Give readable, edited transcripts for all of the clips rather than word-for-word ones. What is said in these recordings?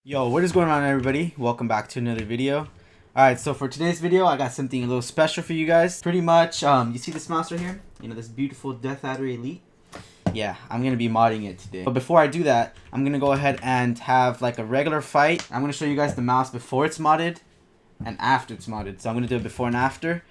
Yo, what is going on, everybody? Welcome back to another video. Alright, so for today's video, I got something a little special for you guys. Pretty much, you see this mouse right here? You know, this beautiful DeathAdder Elite? Yeah, I'm going to be modding it today. But before I do that, I'm going to go ahead and have like a regular fight. I'm going to show you guys the mouse before it's modded and after it's modded. So I'm going to do it before and after.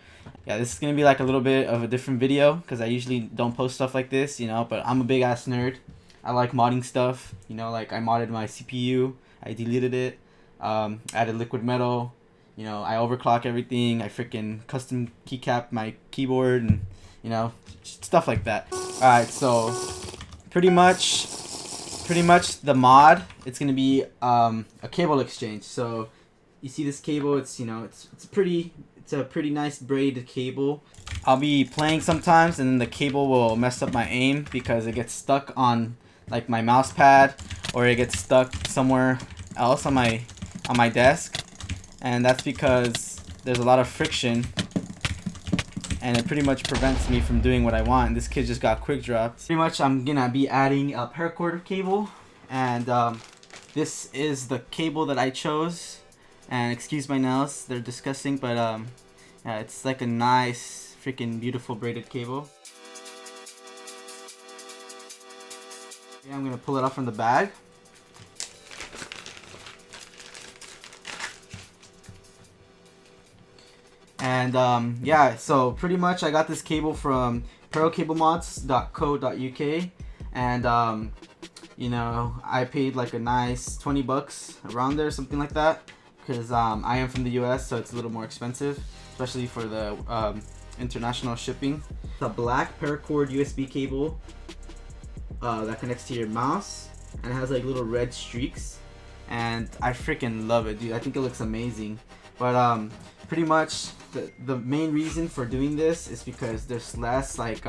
Yeah, this is going to be like a little bit of a different video because I usually don't post stuff like this, you know, but I'm a big ass nerd. I like modding stuff, you know, like I modded my CPU. I deleted it, added liquid metal, you know, I overclock everything, I freaking custom keycap my keyboard, and, you know, stuff like that. Alright, so, pretty much the mod, it's going to be a cable exchange. So, you see this cable, it's, you know, it's a pretty nice braided cable. I'll be playing sometimes, and then the cable will mess up my aim because it gets stuck on, like, my mouse pad, or it gets stuck somewhere else on my desk, and that's because there's a lot of friction and it pretty much prevents me from doing what I want. And this kid just got quick dropped. Pretty much I'm gonna be adding a paracord cable, and this is the cable that I chose, and excuse my nails, they're disgusting, but yeah, it's like a nice freaking beautiful braided cable. Okay, I'm gonna pull it off from the bag. And yeah, so pretty much I got this cable from procablemods.co.uk, and you know, I paid like a nice 20 bucks around there, something like that, because I am from the US, so it's a little more expensive, especially for the international shipping. It's a black paracord USB cable that connects to your mouse, and it has like little red streaks, and I freaking love it, dude. I think it looks amazing. But pretty much the main reason for doing this is because there's less like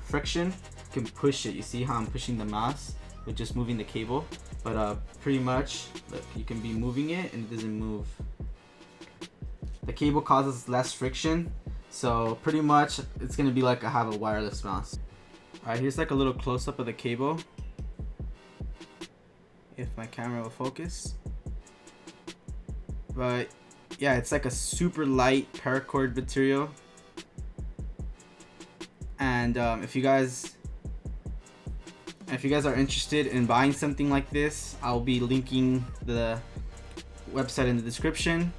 friction. You can push it. You see how I'm pushing the mouse with just moving the cable, but pretty much, look, you can be moving it and it doesn't move. The cable causes less friction, so pretty much it's gonna be like I have a wireless mouse. Alright, here's like a little close-up of the cable, if my camera will focus. But yeah, it's like a super light paracord material, and if you guys are interested in buying something like this, I'll be linking the website in the description.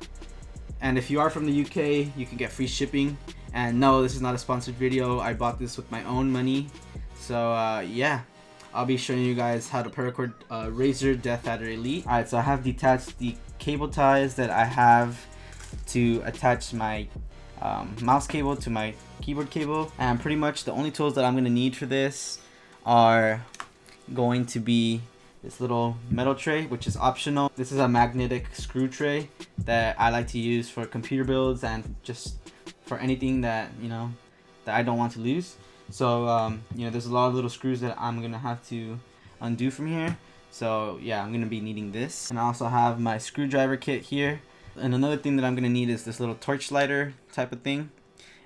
And if you are from the UK, you can get free shipping. And no, this is not a sponsored video. I bought this with my own money. So yeah, I'll be showing you guys how to paracord Razer DeathAdder Elite. Alright, so I have detached the cable ties that I have to attach my mouse cable to my keyboard cable, and pretty much the only tools that I'm going to need for this are going to be this little metal tray, which is optional. This is a magnetic screw tray that I like to use for computer builds and just for anything that, you know, that I don't want to lose. So you know, there's a lot of little screws that I'm gonna have to undo from here. So yeah, I'm gonna be needing this, and I also have my screwdriver kit here. And another thing that I'm gonna need is this little torch lighter type of thing.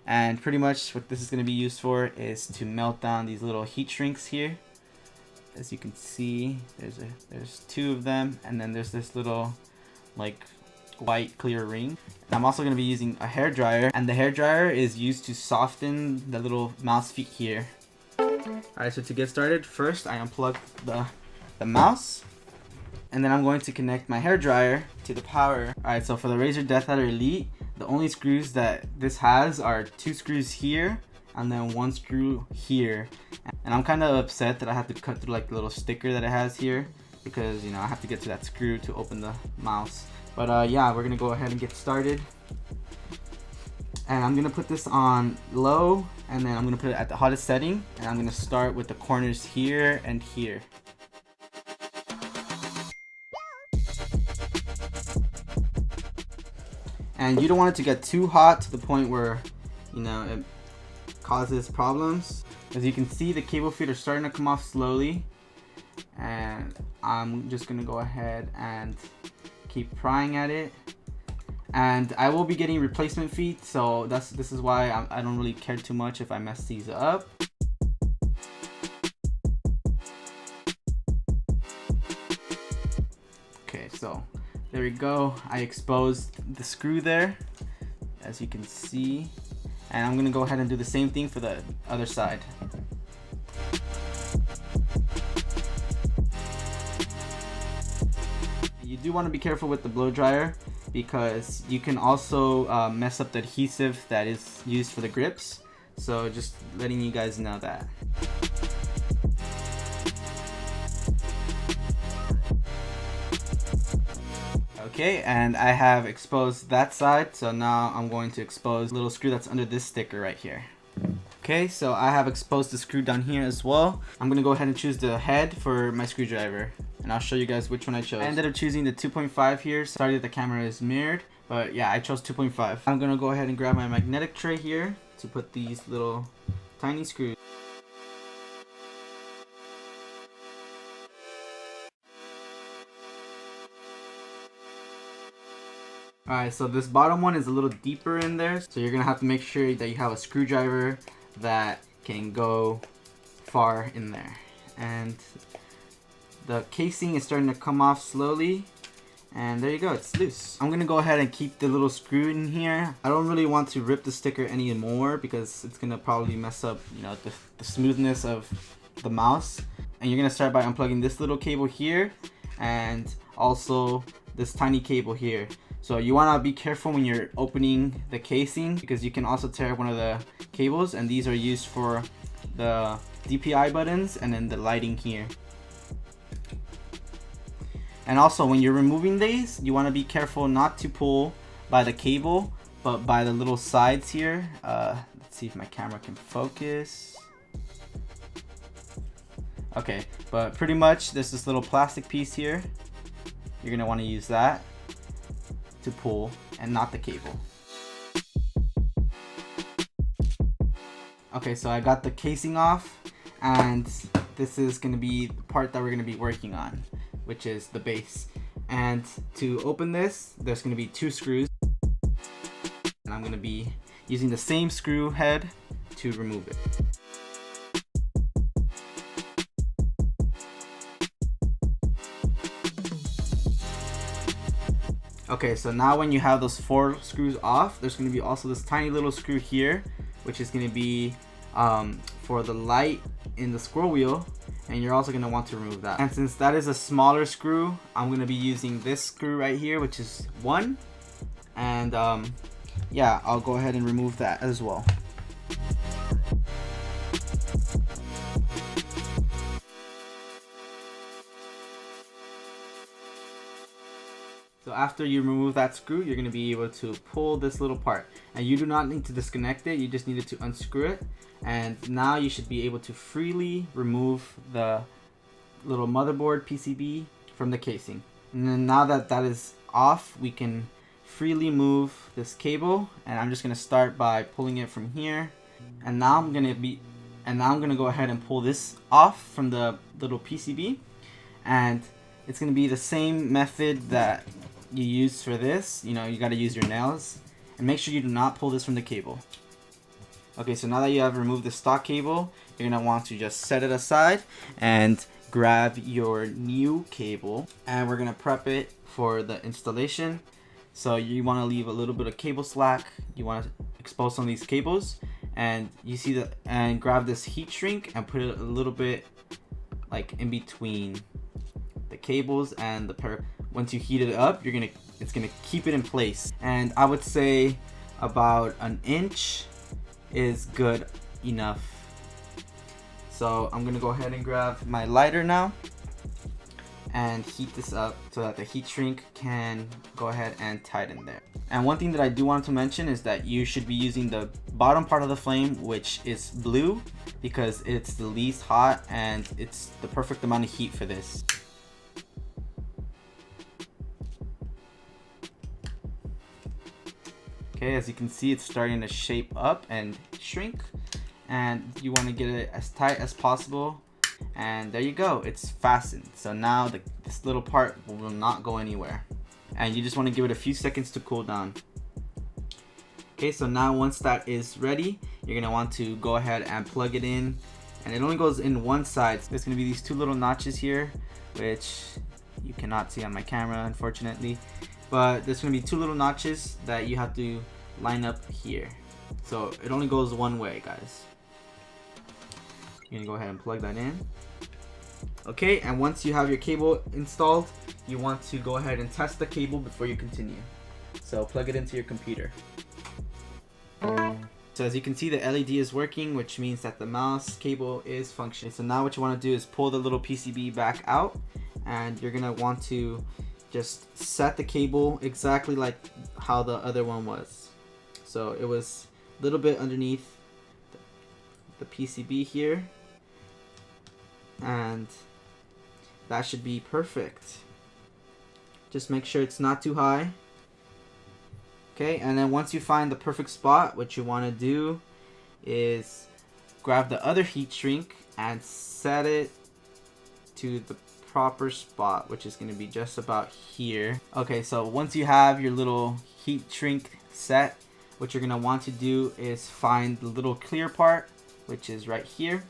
And pretty much what this is gonna be used for is to melt down these little heat shrinks here. As you can see, there's two of them, and then there's this little like white clear ring. I'm also going to be using a hair dryer, and the hair dryer is used to soften the little mouse feet here. Alright, so to get started, first I unplug the mouse, and then I'm going to connect my hair dryer to the power. Alright, so for the Razer DeathAdder Elite, the only screws that this has are two screws here and then one screw here. And I'm kind of upset that I have to cut through like the little sticker that it has here, because, you know, I have to get to that screw to open the mouse. But yeah, we're gonna go ahead and get started. And I'm gonna put this on low, and then I'm gonna put it at the hottest setting, and I'm gonna start with the corners here and here. And you don't want it to get too hot to the point where, you know, it causes problems. As you can see, the cable feet are starting to come off slowly, and I'm just gonna go ahead and keep prying at it. And I will be getting replacement feet, so this is why I don't really care too much if I mess these up. Okay, so There we go. I exposed the screw there, as you can see. And I'm gonna go ahead and do the same thing for the other side. You do want to be careful with the blow dryer because you can also mess up the adhesive that is used for the grips. So just letting you guys know that. Okay, and I have exposed that side, so now I'm going to expose the little screw that's under this sticker right here. Okay, so I have exposed the screw down here as well. I'm gonna go ahead and choose the head for my screwdriver, and I'll show you guys which one I chose. I ended up choosing the 2.5 here. Sorry that the camera is mirrored, but yeah, I chose 2.5. I'm gonna go ahead and grab my magnetic tray here to put these little tiny screws. Alright, so this bottom one is a little deeper in there, so you're gonna have to make sure that you have a screwdriver that can go far in there. And the casing is starting to come off slowly, and there you go, it's loose. I'm gonna go ahead and keep the little screw in here. I don't really want to rip the sticker anymore because it's gonna probably mess up, you know, the smoothness of the mouse. And you're gonna start by unplugging this little cable here and also this tiny cable here. So you want to be careful when you're opening the casing because you can also tear one of the cables, and these are used for the DPI buttons and then the lighting here. And also when you're removing these, you want to be careful not to pull by the cable but by the little sides here. Let's see if my camera can focus. Okay, but pretty much there's this little plastic piece here. You're going to want to use that to pull and not the cable. Okay, so I got the casing off, and this is going to be the part that we're going to be working on, which is the base. And to open this, there's going to be 2 screws, and I'm going to be using the same screw head to remove it. Okay, so now when you have those 4 screws off, there's going to be also this tiny little screw here, which is going to be for the light in the scroll wheel, and you're also going to want to remove that. And since that is a smaller screw, I'm going to be using this screw right here, which is 1, and yeah, I'll go ahead and remove that as well. So after you remove that screw, you're going to be able to pull this little part. And you do not need to disconnect it, you just needed to unscrew it. And now you should be able to freely remove the little motherboard PCB from the casing. And then now that that is off, we can freely move this cable. And I'm just going to start by pulling it from here. And now I'm going to go ahead and pull this off from the little PCB. And it's going to be the same method that you use for this. You know, you got to use your nails, and make sure you do not pull this from the cable. Okay, so now that you have removed the stock cable, you're gonna want to just set it aside and grab your new cable, and we're gonna prep it for the installation. So you want to leave a little bit of cable slack. You want to expose some of these cables, and you see that, and grab this heat shrink and put it a little bit like in between the cables and the Paracord. Once you heat it up, it's gonna keep it in place. And I would say about 1 inch is good enough. So I'm gonna go ahead and grab my lighter now and heat this up so that the heat shrink can go ahead and tighten there. And one thing that I do want to mention is that you should be using the bottom part of the flame, which is blue, because it's the least hot and it's the perfect amount of heat for this. Okay, as you can see, it's starting to shape up and shrink, and you want to get it as tight as possible, and there you go, it's fastened. So now this little part will not go anywhere, and you just want to give it a few seconds to cool down. Okay, so now once that is ready, you're going to want to go ahead and plug it in, and it only goes in one side. There's going to be these 2 little notches here, which you cannot see on my camera, unfortunately. But there's going to be two little notches that you have to line up here. So it only goes one way, guys. You're going to go ahead and plug that in. Okay, and once you have your cable installed, you want to go ahead and test the cable before you continue. So plug it into your computer. So as you can see, the LED is working, which means that the mouse cable is functioning. So now what you want to do is pull the little PCB back out, and you're going to want to just set the cable exactly like how the other one was. So it was a little bit underneath the PCB here, and that should be perfect. Just make sure it's not too high. Okay, and then once you find the perfect spot, what you want to do is grab the other heat shrink and set it to the proper spot, which is going to be just about here. Okay, so once you have your little heat shrink set, what you're going to want to do is find the little clear part, which is right here.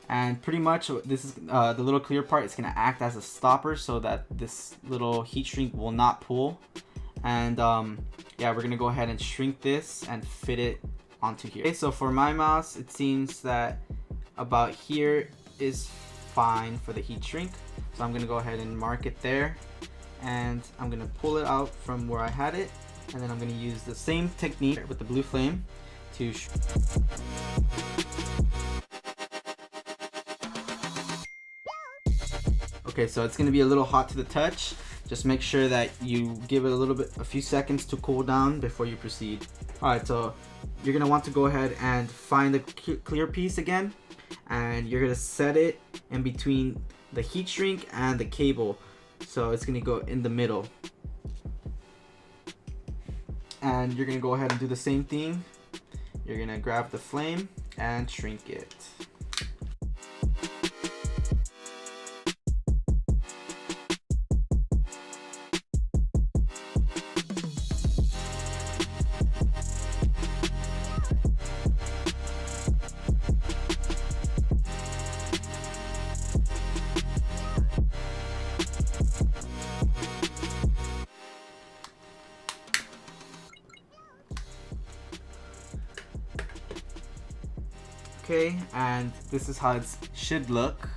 And pretty much this is the little clear part is going to act as a stopper so that this little heat shrink will not pull. And yeah, we're going to go ahead and shrink this and fit it onto here. Okay, so for my mouse, it seems that about here is fine for the heat shrink. So I'm going to go ahead and mark it there. And I'm going to pull it out from where I had it. And then I'm going to use the same technique with the blue flame to okay, so it's going to be a little hot to the touch. Just make sure that you give it a few seconds to cool down before you proceed. Alright, so you're going to want to go ahead and find the clear piece again. And you're going to set it in between the heat shrink and the cable. So it's going to go in the middle. And you're going to go ahead and do the same thing. You're going to grab the flame and shrink it. Okay, and this is how it should look.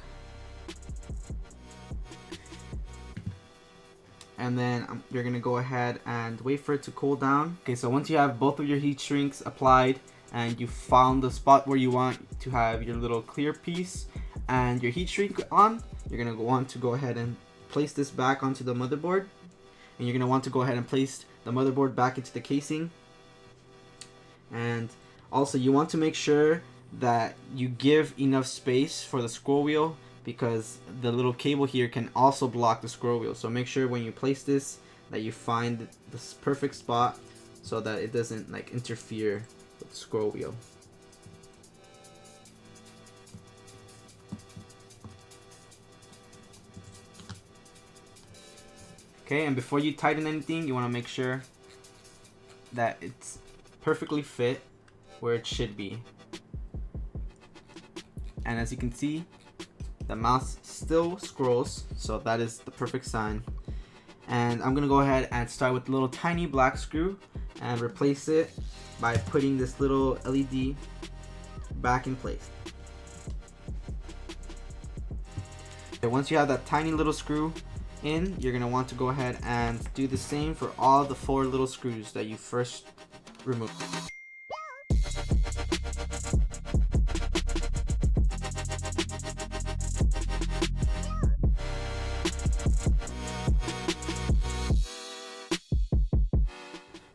And then you're gonna go ahead and wait for it to cool down. Okay, so once you have both of your heat shrinks applied and you found the spot where you want to have your little clear piece and your heat shrink on, you're gonna want to go ahead and place this back onto the motherboard. And you're gonna want to go ahead and place the motherboard back into the casing. And also you want to make sure that you give enough space for the scroll wheel, because the little cable here can also block the scroll wheel. So make sure when you place this that you find this perfect spot so that it doesn't like interfere with the scroll wheel. Okay, and before you tighten anything, you want to make sure that it's perfectly fit where it should be. And as you can see, the mouse still scrolls, so that is the perfect sign. And I'm gonna go ahead and start with the little tiny black screw and replace it by putting this little LED back in place. Okay, once you have that tiny little screw in, you're gonna want to go ahead and do the same for all the 4 little screws that you first removed.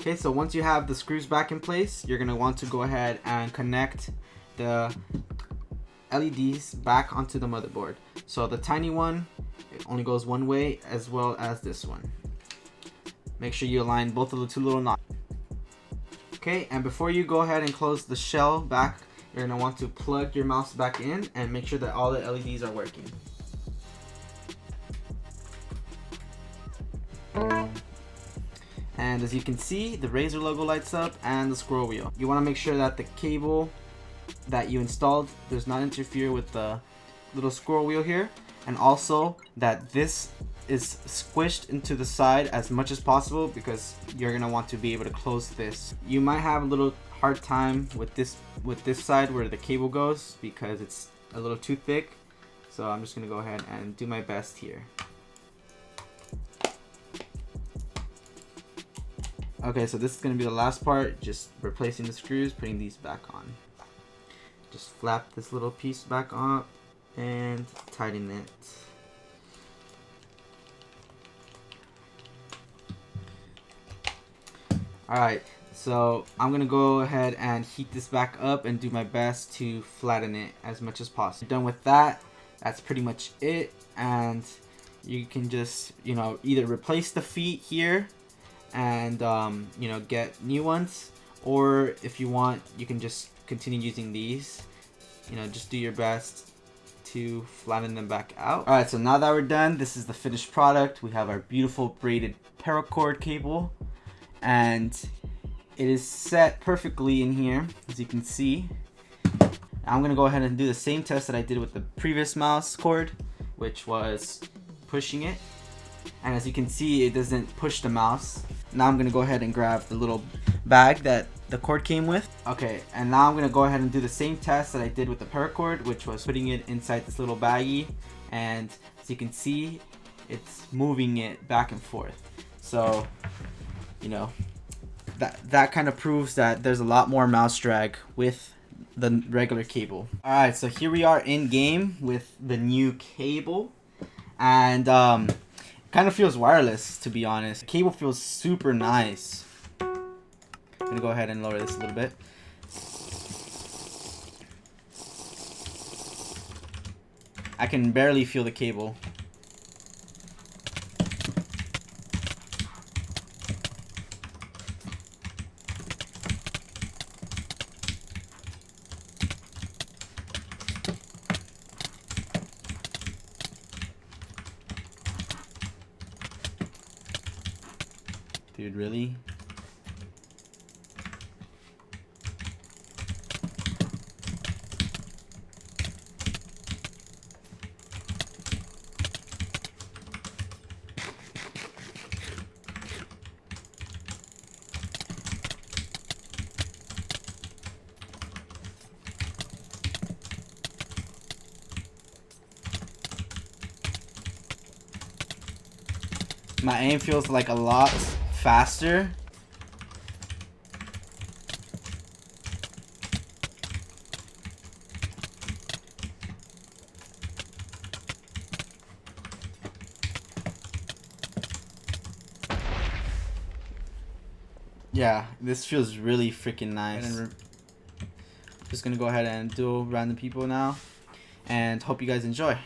Okay, so once you have the screws back in place, you're going to want to go ahead and connect the LEDs back onto the motherboard. So the tiny one, it only goes one way, as well as this one. Make sure you align both of the 2 little knots. Okay, and before you go ahead and close the shell back, you're going to want to plug your mouse back in and make sure that all the LEDs are working. And as you can see, the Razer logo lights up and the scroll wheel. You want to make sure that the cable that you installed does not interfere with the little scroll wheel here, and also that this is squished into the side as much as possible because you're gonna want to be able to close this. You might have a little hard time with this side where the cable goes because it's a little too thick. So I'm just gonna go ahead and do my best here. Okay, so this is gonna be the last part, just replacing the screws, putting these back on. Just flap this little piece back up and tighten it. Alright, so I'm gonna go ahead and heat this back up and do my best to flatten it as much as possible. Done with that, that's pretty much it, and you can just, you know, either replace the feet here and you know, get new ones, or if you want, you can just continue using these. You know, just do your best to flatten them back out. Alright, so now that we're done, this is the finished product. We have our beautiful braided paracord cable, and it is set perfectly in here, as you can see. I'm gonna go ahead and do the same test that I did with the previous mouse cord, which was pushing it, and as you can see, it doesn't push the mouse. Now I'm gonna go ahead and grab the little bag that the cord came with. Okay, and now I'm gonna go ahead and do the same test that I did with the paracord, which was putting it inside this little baggie, and as you can see, it's moving it back and forth. So, you know, that kind of proves that there's a lot more mouse drag with the regular cable. Alright, so here we are in game with the new cable, and kind of feels wireless, to be honest. The cable feels super nice. I'm gonna go ahead and lower this a little bit. I can barely feel the cable. Dude, really? My aim feels like a lot faster. Yeah, this feels really freaking nice. Just gonna go ahead and do random people now, and hope you guys enjoy.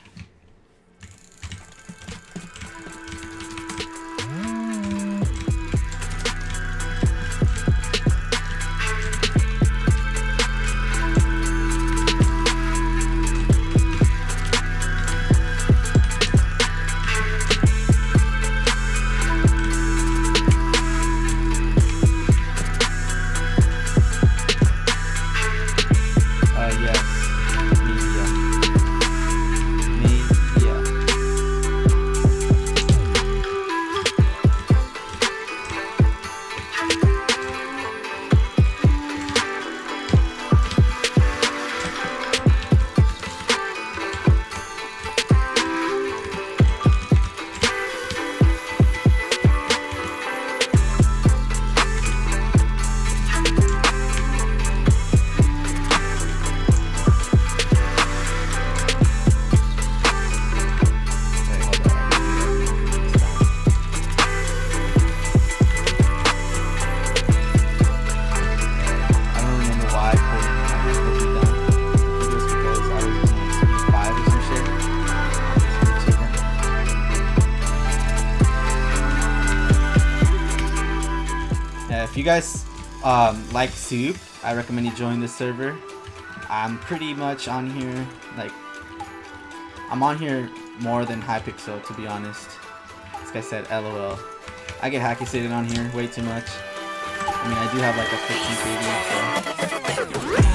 If you guys like soup, I recommend you join this server. I'm pretty much on here, like, I'm on here more than Hypixel, to be honest. This guy said LOL. I get hacky sitting on here way too much. I mean, I do have like a 15 KD, so.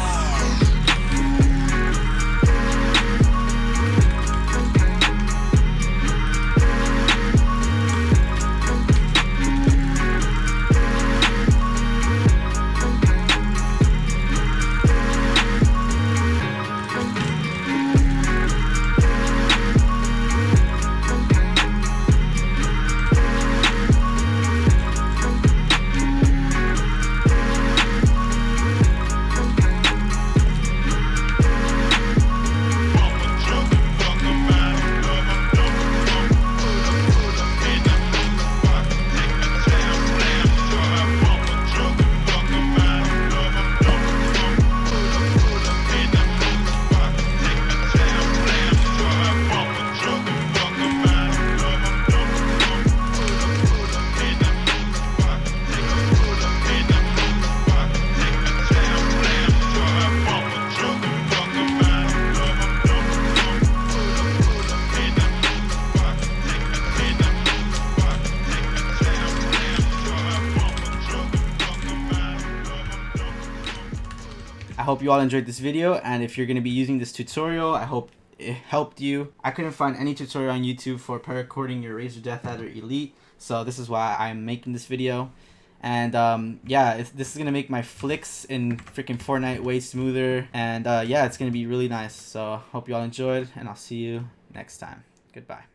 I hope you all enjoyed this video, and if you're going to be using this tutorial, I hope it helped you. I couldn't find any tutorial on YouTube for paracording your Razer DeathAdder Elite, so this is why I'm making this video. And yeah, this is gonna make my flicks in freaking Fortnite way smoother, and yeah, it's gonna be really nice. So hope you all enjoyed, and I'll see you next time. Goodbye.